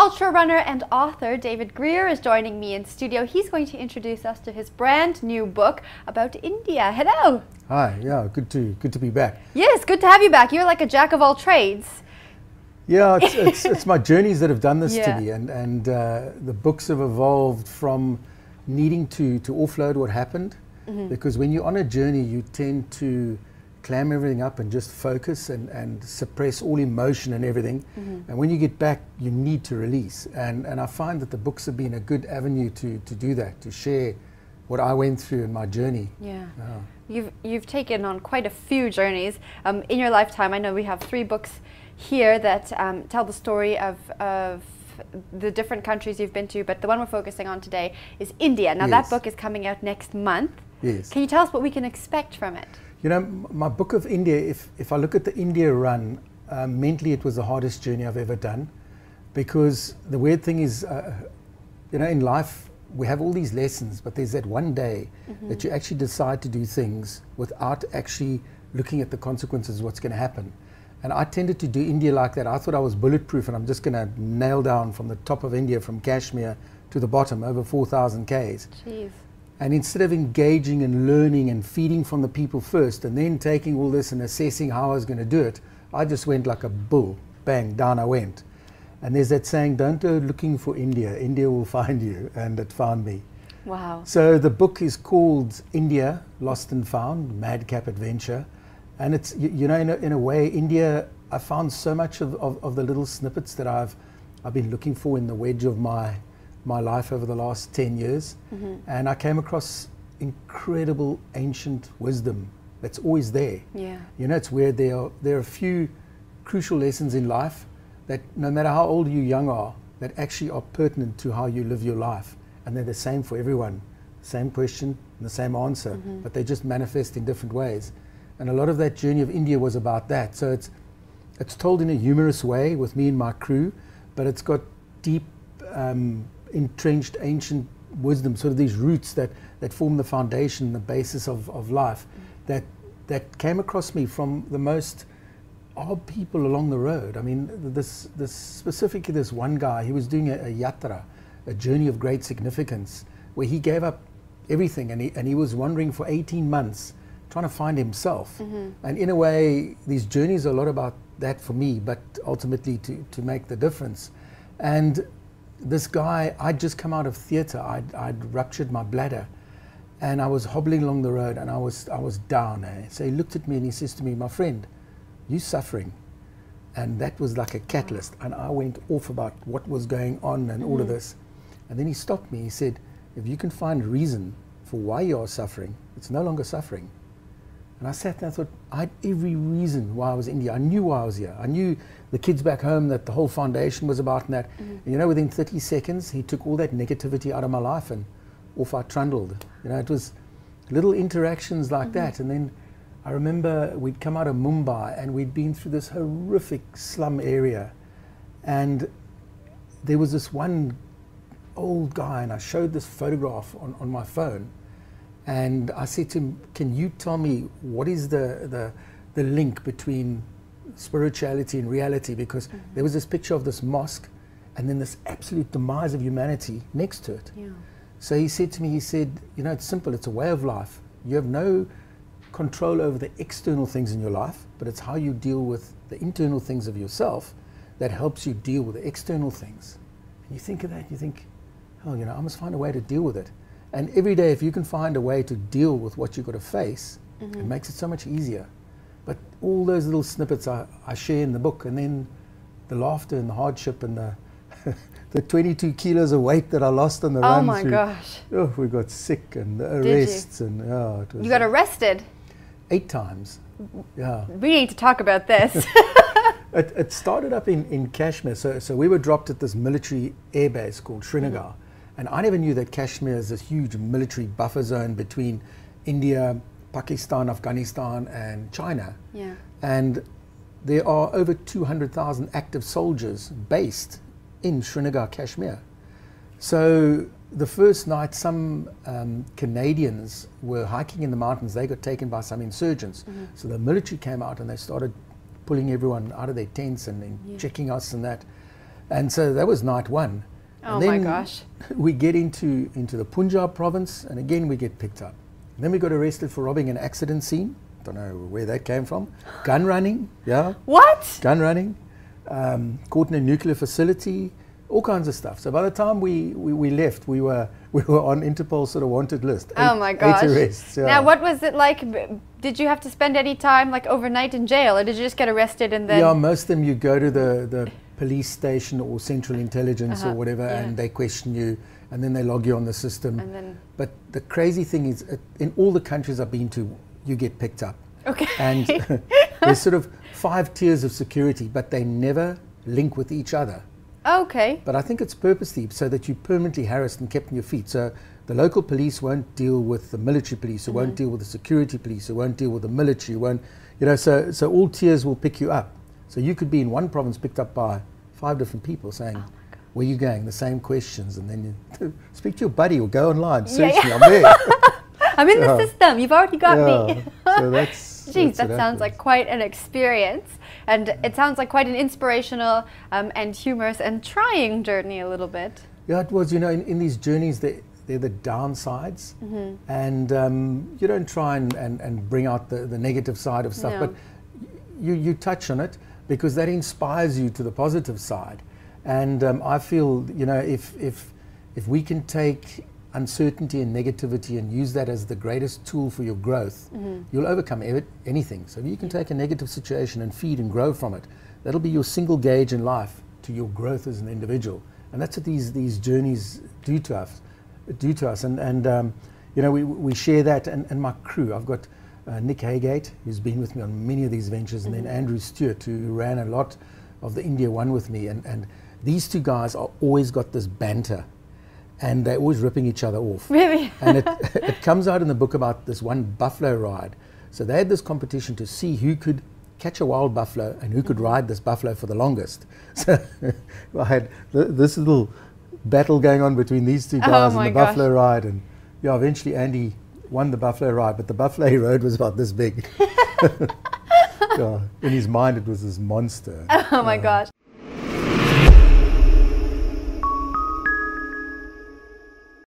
ultra runner and author David Greer is joining me in studio. He's going to introduce us to his brand new book about India. Hello. Hi, yeah, good to be back. Yes, good to have you back. You're like a jack of all trades. Yeah, it's my journeys that have done this Yeah. to me, and the books have evolved from needing to offload what happened, because when you're on a journey, you tend to clam everything up and just focus and suppress all emotion and everything. And when you get back, you need to release. And I find that the books have been a good avenue to do that, to share what I went through in my journey. Yeah. You've taken on quite a few journeys in your lifetime. I know we have 3 books here that tell the story of the different countries you've been to, but the one we're focusing on today is India. Now that book is coming out next month. Yes. Can you tell us what we can expect from it? You know, my book of India, if I look at the India run, mentally it was the hardest journey I've ever done, because the weird thing is, you know, in life we have all these lessons, but there's that one day that you actually decide to do things without actually looking at the consequences of what's going to happen. And I tended to do India like that. I thought I was bulletproof and I'm just going to nail down from the top of India, from Kashmir to the bottom, over 4,000 Ks. Jeez. And instead of engaging and learning and feeding from the people first and then taking all this and assessing how I was going to do it, I just went like a bull. Bang, down I went. And there's that saying, don't go looking for India, India will find you, and it found me. Wow. So the book is called India, Lost and Found, Madcap Adventure. And it's, you know, in a way, India, I found so much of the little snippets that I've been looking for in the wedge of my life over the last 10 years. And I came across incredible ancient wisdom that's always there. Yeah. You know, it's weird, there are a few crucial lessons in life that no matter how old you young are, that actually are pertinent to how you live your life. And they're the same for everyone. Same question and the same answer, but they just manifest in different ways. And a lot of that journey of India was about that. So it's told in a humorous way with me and my crew, but it's got deep, entrenched ancient wisdom, sort of these roots that form the foundation, the basis of life, that came across me from the most odd people along the road. I mean, specifically this one guy, he was doing a yatra, a journey of great significance, where he gave up everything and he was wandering for 18 months trying to find himself. And in a way, these journeys are a lot about that for me, but ultimately to make the difference. And this guy, I'd just come out of theatre, I'd ruptured my bladder, and I was hobbling along the road and I was down. So he looked at me and he says to me, my friend, you suffering. And that was like a catalyst, and I went off about what was going on and all of this. And then he stopped me, he said, if you can find a reason for why you are suffering, it's no longer suffering. And I sat there and thought, I had every reason why I was in India. I knew why I was here. I knew the kids back home, that the whole foundation was about and that. You know, within 30 seconds, he took all that negativity out of my life and off I trundled. You know, it was little interactions like that. And then I remember we'd come out of Mumbai and we'd been through this horrific slum area. And there was this one old guy, and I showed this photograph on my phone. And I said to him, can you tell me what is the link between spirituality and reality? Because there was this picture of this mosque and then this absolute demise of humanity next to it. Yeah. So he said to me, he said, you know, it's simple, it's a way of life. You have no control over the external things in your life, but it's how you deal with the internal things of yourself that helps you deal with the external things. And you think of that, you think, oh, you know, I must find a way to deal with it. And every day, if you can find a way to deal with what you've got to face, it makes it so much easier. But all those little snippets I share in the book, and then the laughter and the hardship and the 22 kilos of weight that I lost on the run. Oh my gosh. Oh, we got sick and the arrests. And oh, it was, you got arrested? 8 times. Yeah. We need to talk about this. It started up in Kashmir. So we were dropped at this military airbase called Srinagar. And I never knew that Kashmir is this huge military buffer zone between India, Pakistan, Afghanistan, and China. Yeah. And there are over 200,000 active soldiers based in Srinagar, Kashmir. So the first night, some Canadians were hiking in the mountains. They got taken by some insurgents. So the military came out and they started pulling everyone out of their tents and checking us and that. And so that was night one. Oh And my then gosh. we get into the Punjab province, and again we get picked up. And then we got arrested for robbing an accident scene. Don't know where that came from. Gun running, yeah. What? Gun running. Caught in a nuclear facility. All kinds of stuff. So by the time we left, we were on Interpol's sort of wanted list. Oh my gosh. 8 arrests. Yeah. Now, what was it like? Did you have to spend any time like overnight in jail, or did you just get arrested and then? Yeah, most of them you go to the police station or central intelligence or whatever, yeah. and they question you, and then they log you on the system. And then. But the crazy thing is, in all the countries I've been to, you get picked up. Okay. And there's sort of 5 tiers of security, but they never link with each other. Okay. But I think it's purposely so that you're permanently harassed and kept on your feet. So the local police won't deal with the military police, or won't deal with the security police, or won't deal with the military, won't, you know, so all tiers will pick you up. So you could be in one province picked up by 5 different people saying, where are you going? The same questions. And then you speak to your buddy or go online, search me, I'm there. I'm in the system. You've already got me. So that's... Geez, that sounds like quite an experience. And it sounds like quite an inspirational and humorous and trying journey a little bit. Yeah, it was. You know, in these journeys, they're the downsides. And you don't try and bring out the negative side of stuff, but you touch on it because that inspires you to the positive side. And I feel, you know, if we can take uncertainty and negativity and use that as the greatest tool for your growth, you'll overcome anything. So if you can take a negative situation and feed and grow from it, that'll be your single gauge in life to your growth as an individual. And that's what these journeys do to us. And you know, we share that, and my crew. I've got Nick Haygate, who's been with me on many of these ventures, and then Andrew Stewart, who ran a lot of the India One with me. And these 2 guys are always got this banter, and they're always ripping each other off. Really? And it comes out in the book about this one buffalo ride. So they had this competition to see who could catch a wild buffalo and who could ride this buffalo for the longest. So I had this little battle going on between these 2 guys and the buffalo ride. And yeah, eventually Andy won the buffalo ride, but the buffalo he rode was about this big. Yeah, in his mind it was this monster. Oh my gosh.